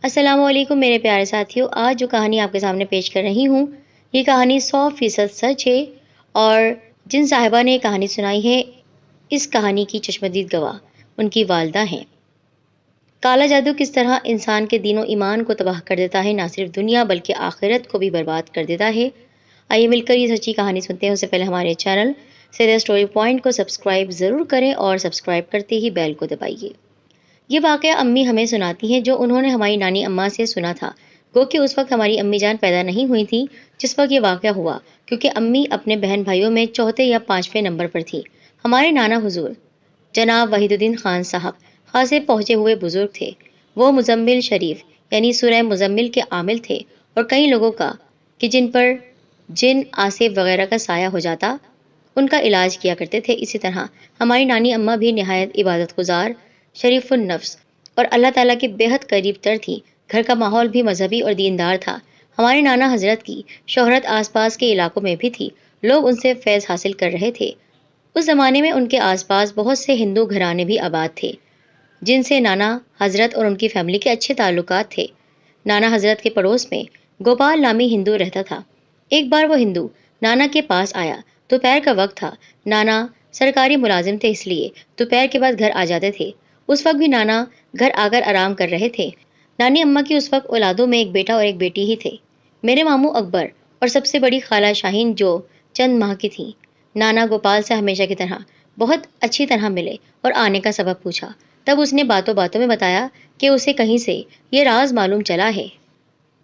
السلام علیکم میرے پیارے ساتھیوں، آج جو کہانی آپ کے سامنے پیش کر رہی ہوں یہ کہانی 100% سچ ہے، اور جن صاحبہ نے یہ کہانی سنائی ہے اس کہانی کی چشمدید گواہ ان کی والدہ ہیں۔ کالا جادو کس طرح انسان کے دین و ایمان کو تباہ کر دیتا ہے، نہ صرف دنیا بلکہ آخرت کو بھی برباد کر دیتا ہے۔ آئیے مل کر یہ سچی کہانی سنتے ہیں۔ اس سے پہلے ہمارے چینل سیدھا اسٹوری پوائنٹ کو سبسکرائب ضرور کریں اور سبسکرائب کرتے ہی بیل کو دبائیے۔ یہ واقعہ امی ہمیں سناتی ہیں جو انہوں نے ہماری نانی اماں سے سنا تھا، گو کہ اس وقت ہماری امی جان پیدا نہیں ہوئی تھی جس وقت یہ واقعہ ہوا، کیونکہ امی اپنے بہن بھائیوں میں چوتھے یا پانچویں نمبر پر تھی۔ ہمارے نانا حضور جناب وحید الدین خان صاحب خاصے پہنچے ہوئے بزرگ تھے۔ وہ مزمل شریف یعنی سورہ مزمل کے عامل تھے، اور کئی لوگوں کا کہ جن پر جن آصف وغیرہ کا سایہ ہو جاتا ان کا علاج کیا کرتے تھے۔ اسی طرح ہماری نانی اماں بھی نہایت عبادت گزار، شریف النفس اور اللہ تعالیٰ کے بے حد قریب تر تھی۔ گھر کا ماحول بھی مذہبی اور دیندار تھا۔ ہمارے نانا حضرت کی شہرت آس پاس کے علاقوں میں بھی تھی، لوگ ان سے فیض حاصل کر رہے تھے۔ اس زمانے میں ان کے آس پاس بہت سے ہندو گھرانے بھی آباد تھے جن سے نانا حضرت اور ان کی فیملی کے اچھے تعلقات تھے۔ نانا حضرت کے پڑوس میں گوپال نامی ہندو رہتا تھا۔ ایک بار وہ ہندو نانا کے پاس آیا۔ دوپہر کا وقت تھا، نانا سرکاری ملازم تھے اس لیے دوپہر کے بعد گھر آ جاتے تھے۔ اس وقت بھی نانا گھر آ کر آرام کر رہے تھے۔ نانی اماں کی اس وقت اولادوں میں ایک بیٹا اور ایک بیٹی ہی تھے۔ میرے ماموں اکبر اور سب سے بڑی خالہ شاہین جو چند ماہ کی تھیں۔ نانا گوپال سے ہمیشہ کی طرح بہت اچھی طرح ملے اور آنے کا سبب پوچھا۔ تب اس نے باتوں باتوں میں بتایا کہ اسے کہیں سے یہ راز معلوم چلا ہے،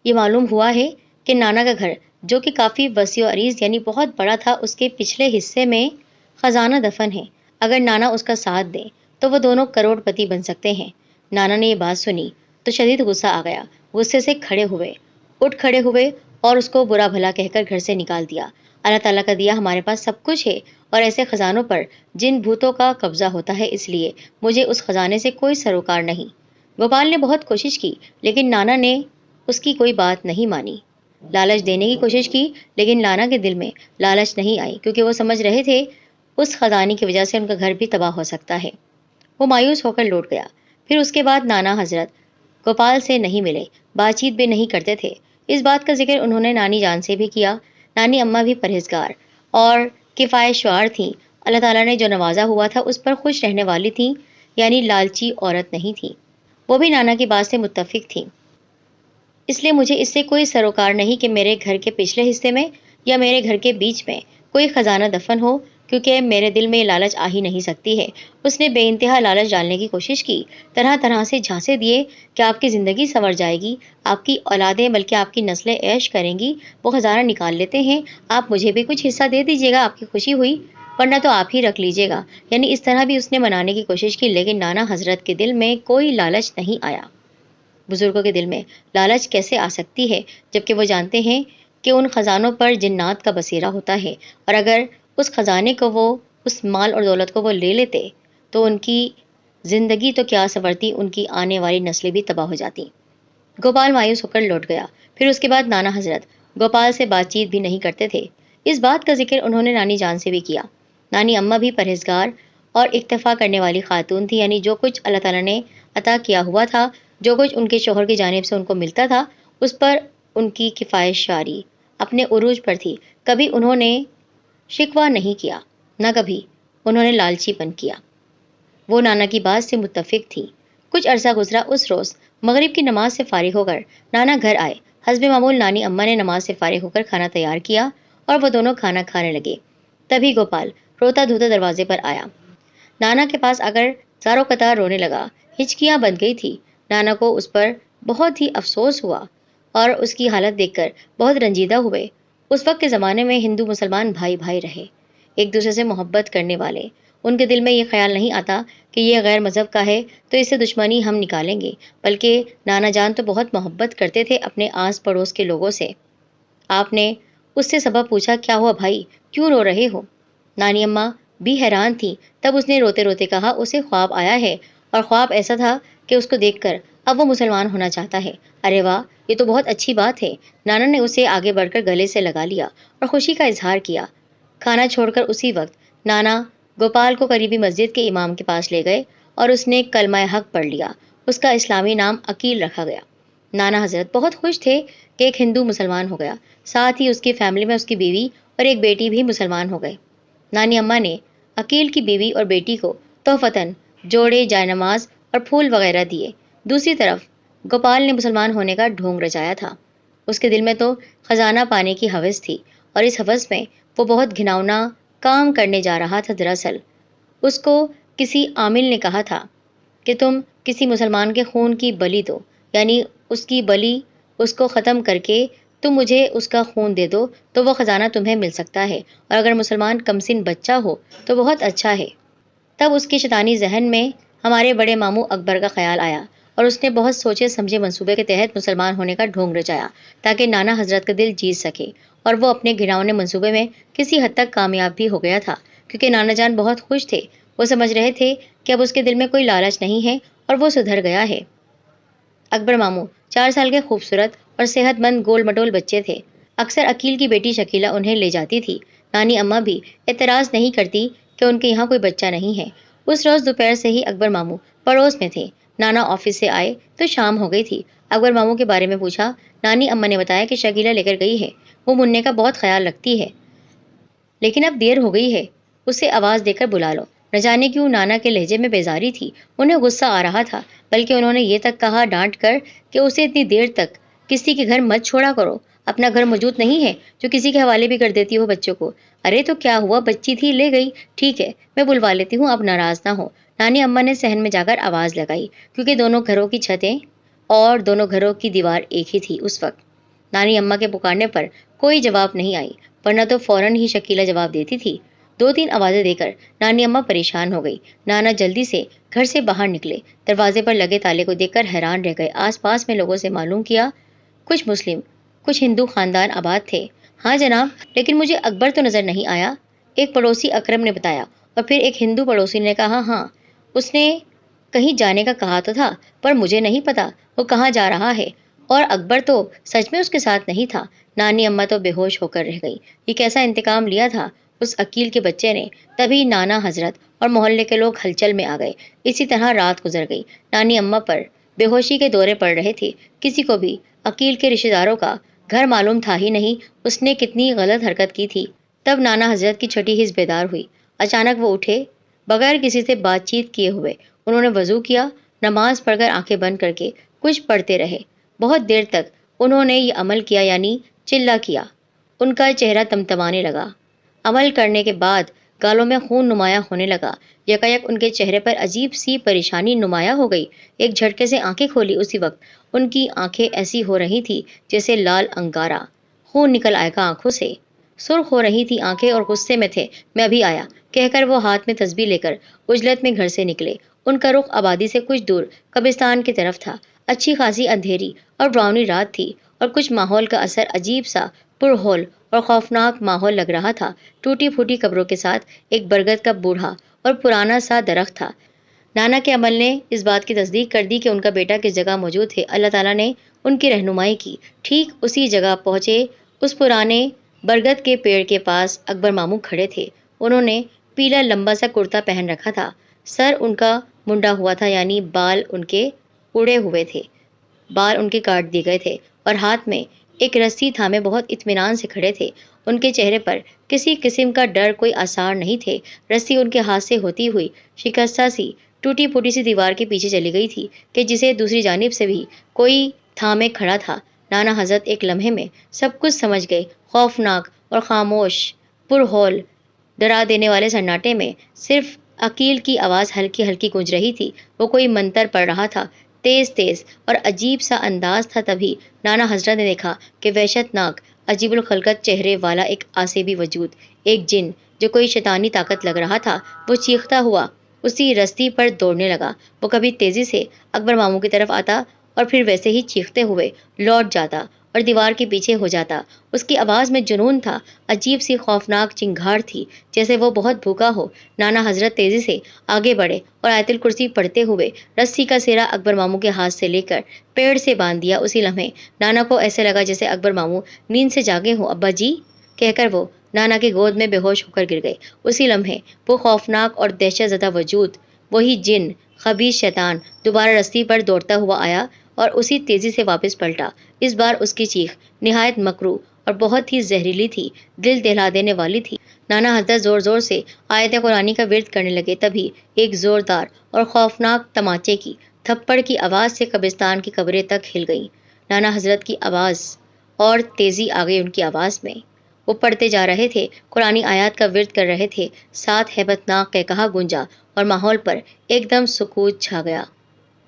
یہ معلوم ہوا ہے کہ نانا کا گھر جو کہ کافی وسیع و عریض یعنی بہت بڑا تھا، اس کے پچھلے حصے میں خزانہ دفن ہے۔ اگر نانا اس کا ساتھ دیں تو وہ دونوں کروڑ پتی بن سکتے ہیں۔ نانا نے یہ بات سنی تو شدید غصہ آ گیا۔ غصے سے اٹھ کھڑے ہوئے اور اس کو برا بھلا کہہ کر گھر سے نکال دیا۔ اللہ تعالیٰ کا دیا ہمارے پاس سب کچھ ہے، اور ایسے خزانوں پر جن بھوتوں کا قبضہ ہوتا ہے، اس لیے مجھے اس خزانے سے کوئی سروکار نہیں۔ گوپال نے بہت کوشش کی لیکن نانا نے اس کی کوئی بات نہیں مانی۔ لالچ دینے کی کوشش کی لیکن نانا کے دل میں لالچ نہیں آئی، کیونکہ وہ سمجھ رہے تھے اس خزانے کی وجہ سے ان کا گھر بھی تباہ ہو سکتا ہے۔ وہ مایوس ہو کر لوٹ گیا۔ پھر اس کے بعد نانا حضرت گوپال سے نہیں ملے، بات چیت بھی نہیں کرتے تھے۔ اس بات کا ذکر انہوں نے نانی جان سے بھی کیا۔ نانی اماں بھی پرہیزگار اور کفایت شعار تھیں۔ اللہ تعالیٰ نے جو نوازا ہوا تھا اس پر خوش رہنے والی تھیں، یعنی لالچی عورت نہیں تھی۔ وہ بھی نانا کی بات سے متفق تھیں۔ اس لیے مجھے اس سے کوئی سروکار نہیں کہ میرے گھر کے پچھلے حصے میں یا میرے گھر کے بیچ میں کوئی خزانہ دفن ہو، کیونکہ میرے دل میں لالچ آ ہی نہیں سکتی ہے۔ اس نے بے انتہا لالچ ڈالنے کی کوشش کی، طرح طرح سے جھانسے دیے کہ آپ کی زندگی سنور جائے گی، آپ کی اولادیں بلکہ آپ کی نسلیں عیش کریں گی، وہ خزانہ نکال لیتے ہیں، آپ مجھے بھی کچھ حصہ دے دیجیے گا، آپ کی خوشی ہوئی، ورنہ تو آپ ہی رکھ لیجیے گا۔ یعنی اس طرح بھی اس نے منانے کی کوشش کی، لیکن نانا حضرت کے دل میں کوئی لالچ نہیں آیا۔ بزرگوں کے دل میں لالچ کیسے آ سکتی ہے جبکہ وہ جانتے ہیں کہ ان خزانوں پر جنات کا بسیرا ہوتا ہے، اور اگر اس خزانے کو وہ اس مال اور دولت کو وہ لے لیتے تو ان کی زندگی تو کیا سنورتی، ان کی آنے والی نسلیں بھی تباہ ہو جاتی۔ گوپال مایوس ہو کر لوٹ گیا۔ پھر اس کے بعد نانا حضرت گوپال سے بات چیت بھی نہیں کرتے تھے۔ اس بات کا ذکر انہوں نے نانی جان سے بھی کیا۔ نانی اماں بھی پرہیزگار اور اکتفا کرنے والی خاتون تھی، یعنی جو کچھ اللہ تعالیٰ نے عطا کیا ہوا تھا، جو کچھ ان کے شوہر کی جانب سے ان کو ملتا تھا، اس پر ان کی کفایت شعاری اپنے عروج پر تھی۔ کبھی انہوں نے شکوہ نہیں کیا، نہ کبھی انہوں نے لالچی پن کیا۔ وہ نانا کی بات سے متفق تھی۔ کچھ عرصہ گزرا۔ اس روز مغرب کی نماز سے فارغ ہو کر نانا گھر آئے۔ حسب معمول نانی اماں نے نماز سے فارغ ہو کر کھانا تیار کیا اور وہ دونوں کھانا کھانے لگے۔ تبھی گوپال روتا دھوتا دروازے پر آیا۔ نانا کے پاس آ کر زاروں قطار رونے لگا۔ ہچکیاں بند گئی تھی۔ نانا کو اس پر بہت ہی افسوس ہوا اور اس کی حالت دیکھ کر بہت رنجیدہ ہوئے۔ اس وقت کے زمانے میں ہندو مسلمان بھائی بھائی رہے، ایک دوسرے سے محبت کرنے والے۔ ان کے دل میں یہ خیال نہیں آتا کہ یہ غیر مذہب کا ہے تو اس سے دشمنی ہم نکالیں گے، بلکہ نانا جان تو بہت محبت کرتے تھے اپنے آس پڑوس کے لوگوں سے۔ آپ نے اس سے سبب پوچھا، کیا ہوا بھائی، کیوں رو رہے ہو؟ نانی اماں بھی حیران تھی۔ تب اس نے روتے روتے کہا، اسے خواب آیا ہے، اور خواب ایسا تھا کہ اس کو دیکھ کر اب وہ مسلمان ہونا چاہتا ہے۔ ارے واہ، یہ تو بہت اچھی بات ہے۔ نانا نے اسے آگے بڑھ کر گلے سے لگا لیا اور خوشی کا اظہار کیا۔ کھانا چھوڑ کر اسی وقت نانا گوپال کو قریبی مسجد کے امام کے پاس لے گئے اور اس نے کلمہ حق پڑھ لیا۔ اس کا اسلامی نام عقیل رکھا گیا۔ نانا حضرت بہت خوش تھے کہ ایک ہندو مسلمان ہو گیا، ساتھ ہی اس کی فیملی میں اس کی بیوی اور ایک بیٹی بھی مسلمان ہو گئے۔ نانی اماں نے عقیل کی بیوی اور بیٹی کو تحفتاً جوڑے جائے نماز اور پھول وغیرہ دیے۔ دوسری طرف گوپال نے مسلمان ہونے کا ڈھونگ رچایا تھا۔ اس کے دل میں تو خزانہ پانے کی ہوس تھی، اور اس ہوس میں وہ بہت گھناؤنا کام کرنے جا رہا تھا۔ دراصل اس کو کسی عامل نے کہا تھا کہ تم کسی مسلمان کے خون کی بلی دو، یعنی اس کی بلی اس کو ختم کر کے تم مجھے اس کا خون دے دو تو وہ خزانہ تمہیں مل سکتا ہے، اور اگر مسلمان کمسن بچہ ہو تو بہت اچھا ہے۔ تب اس کے شیطانی ذہن میں ہمارے بڑے ماموں اکبر کا خیال آیا، اور اس نے بہت سوچے سمجھے منصوبے کے تحت مسلمان ہونے کا ڈھونگ رچایا تاکہ نانا حضرت کا دل جیت سکے، اور وہ اپنے گھناؤنے منصوبے میں کسی حد تک کامیاب بھی ہو گیا تھا، کیونکہ نانا جان بہت خوش تھے۔ وہ سمجھ رہے تھے کہ اب اس کے دل میں کوئی لالچ نہیں ہے اور وہ سدھر گیا ہے۔ اکبر ماموں 4 سال کے خوبصورت اور صحت مند گول مٹول بچے تھے۔ اکثر عقیل کی بیٹی شکیلہ انہیں لے جاتی تھی۔ نانی اماں بھی اعتراض نہیں کرتی کہ ان کے یہاں کوئی بچہ نہیں ہے۔ اس روز دوپہر سے ہی اکبر ماموں پڑوس میں تھے۔ نانا آفس سے آئے تو شام ہو گئی تھی۔ اکبر ماموں کے بارے میں پوچھا۔ نانی اماں نے بتایا کہ شکیلہ لے کر گئی ہے، وہ منع کا بہت خیال رکھتی ہے، لیکن اب دیر ہو گئی ہے، اسے آواز دے کر بلا لو۔ نہ جانے کیوں نانا کے لہجے میں بیزاری تھی، انہیں غصہ آ رہا تھا، بلکہ انہوں نے یہ تک کہا ڈانٹ کر کہ اسے اتنی دیر تک کسی کے گھر مت چھوڑا کرو، اپنا گھر موجود نہیں ہے جو کسی کے حوالے بھی کر دیتی ہو بچوں کو۔ ارے تو کیا ہوا، بچی تھی لے گئی، ٹھیک ہے میں بلوا لیتی ہوں، اب ناراض نہ ہو۔ نانی اماں نے صحن میں جا کر آواز لگائی، کیونکہ دونوں گھروں کی چھتیں اور دونوں گھروں کی دیوار ایک ہی تھی اس وقت۔ نانی اماں کے پکارنے پر کوئی جواب نہیں آئی، ورنہ تو فوراً ہی شکیلہ جواب دیتی تھی۔ 2-3 آوازیں دے کر نانی اماں پریشان ہو گئی۔ نانا جلدی سے گھر سے باہر نکلے، دروازے پر لگے تالے کو دیکھ کر حیران رہ گئے۔ آس پاس میں لوگوں سے معلوم کیا، کچھ مسلم کچھ ہندو خاندان آباد تھے۔ ہاں جناب، لیکن مجھے اکبر تو نظر نہیں آیا، ایک پڑوسی اکرم نے بتایا، اور پھر ایک ہندو پڑوسی نے کہا ہاں اس نے کہیں جانے کا کہا تو تھا، پر مجھے نہیں پتا وہ کہاں جا رہا ہے، اور اکبر تو سچ میں اس کے ساتھ نہیں تھا۔ نانی اماں تو بے ہوش ہو کر رہ گئی۔ یہ کیسا انتقام لیا تھا اس عقیل کے بچے نے؟ تبھی نانا حضرت اور محلے کے لوگ ہلچل میں آ گئے۔ اسی طرح رات گزر گئی۔ نانی اماں پر بے ہوشی کے دورے پڑ رہے تھے۔ کسی کو بھی عقیل کے رشتہ داروں کا گھر معلوم تھا ہی نہیں، اس نے کتنی غلط حرکت کی تھی۔ تب نانا حضرت کی چھٹی حس بیدار ہوئی۔ اچانک وہ اٹھے، بغیر کسی سے بات چیت کیے ہوئے انہوں نے وضو کیا، نماز پڑھ کر آنکھیں بند کر کے کچھ پڑھتے رہے۔ بہت دیر تک انہوں نے یہ عمل کیا، یعنی چلہ کیا۔ ان کا چہرہ تمتمانے لگا۔ عمل کرنے کے بعد گالوں میں خون نمایاں ہونے لگا۔ یکایک ان کے چہرے پر عجیب سی پریشانی نمایاں ہو گئی۔ ایک جھٹکے سے آنکھیں کھولی، اسی وقت ان کی آنکھیں ایسی ہو رہی تھی جیسے لال انگارہ، خون نکل آئے گا آنکھوں سے۔ سرخ ہو رہی تھی آنکھیں اور غصے میں تھے۔ میں ابھی آیا کہہ کر وہ ہاتھ میں تسبیح لے کر عجلت میں گھر سے نکلے۔ ان کا رخ آبادی سے کچھ دور قبرستان کی طرف تھا۔ اچھی خاصی اندھیری اور ڈراؤنی رات تھی، اور کچھ ماحول کا اثر عجیب سا پرہول اور خوفناک ماحول لگ رہا تھا۔ ٹوٹی پھوٹی قبروں کے ساتھ ایک برگد کا بوڑھا اور پرانا سا درخت تھا۔ نانا کے عمل نے اس بات کی تصدیق کر دی کہ ان کا بیٹا کس جگہ موجود ہے۔ اللہ تعالیٰ نے ان کی رہنمائی کی۔ ٹھیک اسی جگہ پہنچے، اس پرانے برگد کے پیڑ کے پاس اکبر ماموں کھڑے تھے۔ انہوں نے پیلا لمبا سا کرتا پہن رکھا تھا، سر ان کا منڈا ہوا تھا، یعنی بال ان کے اڑے ہوئے تھے، بال ان کے کاٹ دیے گئے تھے، اور ہاتھ میں ایک رسی تھامے بہت اطمینان سے کھڑے تھے۔ ان کے چہرے پر کسی قسم کا ڈر، کوئی آثار نہیں تھے۔ رسی ان کے ہاتھ سے ہوتی ہوئی شکستہ سی ٹوٹی پھوٹی سی دیوار کے پیچھے چلی گئی تھی کہ جسے دوسری جانب سے بھی کوئی تھامے کھڑا تھا۔ نانا حضرت ایک لمحے میں سب کچھ سمجھ گئے۔ خوفناک اور خاموش پرہول ڈرا دینے والے سناٹے میں صرف عقیل کی آواز ہلکی ہلکی گونج رہی تھی۔ وہ کوئی منتر پڑھ رہا تھا، تیز تیز اور عجیب سا انداز تھا۔ تبھی نانا حضرت نے دیکھا کہ وحشت ناک عجیب الخلقت چہرے والا ایک آسیبی وجود، ایک جن جو کوئی شیطانی طاقت لگ رہا تھا، وہ چیختا ہوا اسی رستی پر دوڑنے لگا۔ وہ کبھی تیزی سے اکبر ماموں کی طرف آتا اور پھر ویسے ہی چیختے ہوئے لوٹ جاتا اور دیوار کے پیچھے ہو جاتا۔ اس کی آواز میں جنون تھا، عجیب سی خوفناک چنگھاڑ تھی، جیسے وہ بہت بھوکا ہو۔ نانا حضرت تیزی سے آگے بڑھے اور آیت الکرسی پڑھتے ہوئے رسی کا سرا اکبر ماموں کے ہاتھ سے لے کر پیڑ سے باندھ دیا۔ اسی لمحے نانا کو ایسے لگا جیسے اکبر ماموں نیند سے جاگے ہوں۔ ابا جی کہہ کر وہ نانا کی گود میں بے ہوش ہو کر گر گئے۔ اسی لمحے وہ خوفناک اور دہشت زدہ وجود، وہی جن، خبیث شیطان، دوبارہ رسی پر دوڑتا ہوا آیا اور اسی تیزی سے واپس پلٹا۔ اس بار اس کی چیخ نہایت مکروہ اور بہت ہی زہریلی تھی، دل دہلا دینے والی تھی۔ نانا حضرت زور زور سے آیت قرآنی کا ورد کرنے لگے، تبھی ایک زوردار اور خوفناک تماچے کی تھپڑ کی آواز سے قبرستان کی قبریں تک ہل گئیں۔ نانا حضرت کی آواز اور تیزی آ گئی ان کی آواز میں۔ وہ پڑھتے جا رہے تھے، قرآنی آیات کا ورد کر رہے تھے، ساتھ ہیبت ناک قہقہا گونجا اور ماحول پر ایک دم سکوت چھا گیا۔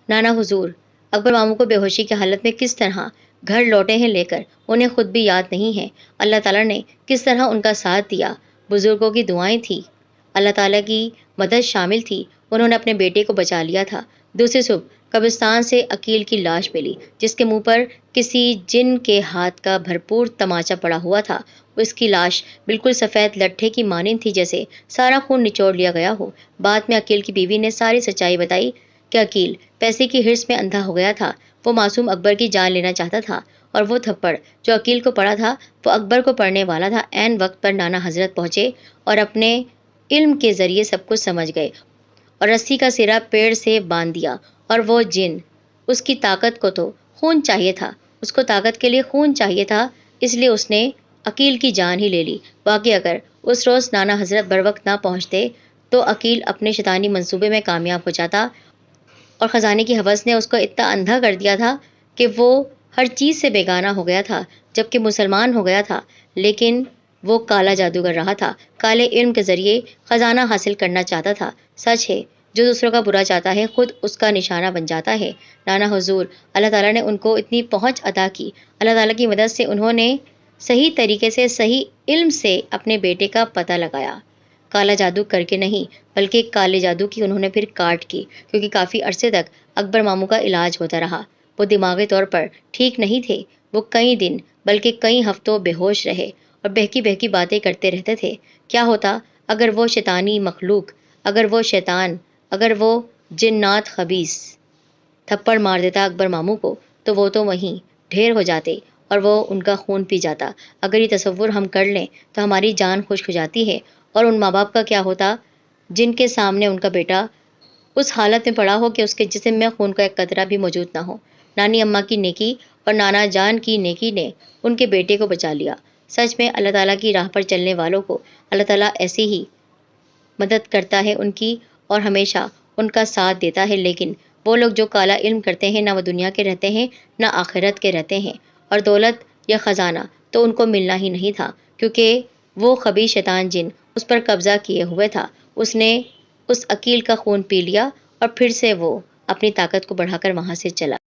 نانا حضور اکبر ماموں کو بے ہوشی کی حالت میں کس طرح گھر لوٹے ہیں لے کر انہیں خود بھی یاد نہیں ہے۔ اللہ تعالیٰ نے کس طرح ان کا ساتھ دیا، بزرگوں کی دعائیں تھیں، اللہ تعالیٰ کی مدد شامل تھی، انہوں نے اپنے بیٹے کو بچا لیا تھا۔ دوسری صبح قبرستان سے عقیل کی لاش ملی، جس کے منہ پر کسی جن کے ہاتھ کا بھرپور تماچا پڑا ہوا تھا۔ اس کی لاش بالکل سفید لٹھے کی مانند تھی، جیسے سارا خون نچوڑ لیا گیا ہو۔ بعد میں عقیل کی بیوی نے ساری سچائی بتائی کہ عقیل پیسے کی ہرس میں اندھا ہو گیا تھا، وہ معصوم اکبر کی جان لینا چاہتا تھا، اور وہ تھپڑ جو عقیل کو پڑا تھا وہ اکبر کو پڑنے والا تھا۔ عین وقت پر نانا حضرت پہنچے اور اپنے علم کے ذریعے سب کچھ سمجھ گئے اور رسی کا سرا پیڑ سے باندھ دیا۔ اور وہ جن، اس کی طاقت کو تو خون چاہیے تھا، اس کو طاقت کے لیے خون چاہیے تھا، اس لیے اس نے عقیل کی جان ہی لے لی۔ واقعی اگر اس روز نانا حضرت بروقت نہ پہنچتے تو عقیل اپنے شیطانی منصوبے میں کامیاب ہو جاتا، اور خزانے کی ہوس نے اس کو اتنا اندھا کر دیا تھا کہ وہ ہر چیز سے بیگانہ ہو گیا تھا، جبکہ مسلمان ہو گیا تھا، لیکن وہ کالا جادوگر رہا تھا، کالے علم کے ذریعے خزانہ حاصل کرنا چاہتا تھا۔ سچ ہے، جو دوسروں کا برا چاہتا ہے خود اس کا نشانہ بن جاتا ہے۔ نانا حضور اللہ تعالیٰ نے ان کو اتنی پہنچ عطا کی، اللہ تعالیٰ کی مدد سے انہوں نے صحیح طریقے سے، صحیح علم سے اپنے بیٹے کا پتہ لگایا۔ کالا جادو کر کے نہیں، بلکہ کالے جادو کی انہوں نے پھر کاٹ کی، کیونکہ کافی عرصے تک اکبر ماموں کا علاج ہوتا رہا۔ وہ دماغی طور پر ٹھیک نہیں تھے، وہ کئی دن بلکہ کئی ہفتوں بے ہوش رہے اور بہکی بہکی باتیں کرتے رہتے تھے۔ کیا ہوتا اگر وہ شیطانی مخلوق، اگر وہ شیطان، اگر وہ جنات خبیث تھپڑ مار دیتا اکبر ماموں کو، تو وہ تو وہیں ڈھیر ہو جاتے اور وہ ان کا خون پی جاتا۔ اگر یہ تصور ہم کر لیں تو ہماری جان خشک ہو جاتی ہے۔ اور ان ماں باپ کا کیا ہوتا جن کے سامنے ان کا بیٹا اس حالت میں پڑا ہو کہ اس کے جسم میں خون کا ایک قطرہ بھی موجود نہ ہو۔ نانی اماں کی نیکی اور نانا جان کی نیکی نے ان کے بیٹے کو بچا لیا۔ سچ میں اللہ تعالیٰ کی راہ پر چلنے والوں کو اللہ تعالیٰ ایسے ہی مدد کرتا ہے ان کی، اور ہمیشہ ان کا ساتھ دیتا ہے۔ لیکن وہ لوگ جو کالا علم کرتے ہیں، نہ وہ دنیا کے رہتے ہیں نہ آخرت کے رہتے ہیں، اور دولت یا خزانہ تو ان کو ملنا ہی نہیں تھا، کیونکہ وہ خبیث شیطان جن اس پر قبضہ کیے ہوئے تھا، اس نے اس عقیل کا خون پی لیا اور پھر سے وہ اپنی طاقت کو بڑھا کر وہاں سے چلا